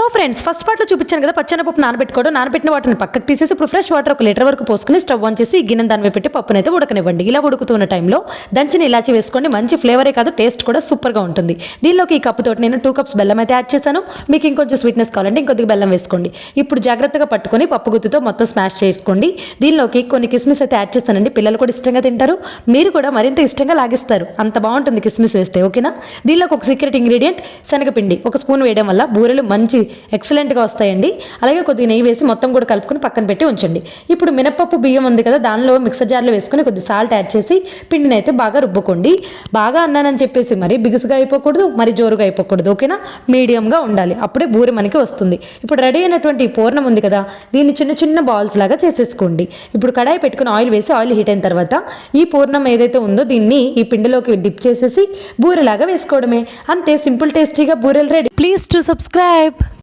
So friends, first పార్ట్లో చూపించాను కదా పచ్చెనపప్పు నానబెట్టుకోవడం. నానబెట్టిన వాటిని పక్కకు తీసేసి ఇప్పుడు ఫ్రెష్ వాటర్ 1 లీటర్ వరకు పోసుకుని స్టవ్ ఆన్ చేసి గిన్నె దాని పెట్టి పప్పునైతే అయితే ఉడకనివ్వండి. ఇలా ఉడుకుతున్న టైంలో దంచిన ఇలాచి వేసుకోండి. మంచి ఫ్లేవరే కాదు, టేస్ట్ కూడా సూపర్గా ఉంటుంది. దీనిలోకి ఈ కప్పుతోటి నేను 2 కప్స్ బెల్లం అయితే యాడ్ చేశాను. మీకు ఇంకొంచెం స్వీట్నెస్ కావాలంటే ఇంకొద్దిగా బెల్లం వేసుకోండి. ఇప్పుడు జాగ్రత్తగా పట్టుకొని పప్పు గుత్తితో మొత్తం స్మాష్ చేసుకోండి. దీనిలోకి కొన్ని కిస్మిస్ అయితే యాడ్ చేస్తానండి. పిల్లలు కూడా ఇష్టంగా తింటారు, మీరు కూడా మరింత ఇష్టంగా లాగిస్తారు. అంత బాగుంటుంది కిస్మిస్ వేస్తే. ఓకేనా? దీనిలోకి ఒక సీక్రెట్ ఇంగ్రీడియంట్ శనగపిండి 1 స్పూన్ వేయడం వల్ల బూరెలు మంచి ఎక్సలెంట్గా వస్తాయండి. అలాగే కొద్దిగా నెయ్యి వేసి మొత్తం కూడా కలుపుకొని పక్కన పెట్టి ఉంచండి. ఇప్పుడు మినపప్పు బియ్యం ఉంది కదా, దానిలో మిక్సర్ జార్లో వేసుకొని కొద్ది సాల్ట్ యాడ్ చేసి పిండిని అయితే బాగా రుబ్బుకోండి. బాగా అన్నానని చెప్పేసి మరి బిగుసుగా అయిపోకూడదు, మరి జోరుగా అయిపోకూడదు. ఓకేనా? మీడియంగా ఉండాలి, అప్పుడే బూరె మనకి వస్తుంది. ఇప్పుడు రెడీ అయినటువంటి పూర్ణం ఉంది కదా, దీన్ని చిన్న చిన్న బాల్స్ లాగా చేసేసుకోండి. ఇప్పుడు కడాయి పెట్టుకుని ఆయిల్ వేసి ఆయిల్ హీట్ అయిన తర్వాత ఈ పూర్ణం ఏదైతే ఉందో దీన్ని ఈ పిండిలోకి డిప్ చేసేసి బూరెలాగా వేసుకోవడమే. అంతే, సింపుల్ టేస్టీగా బూరెలు రెడీ. Please to subscribe.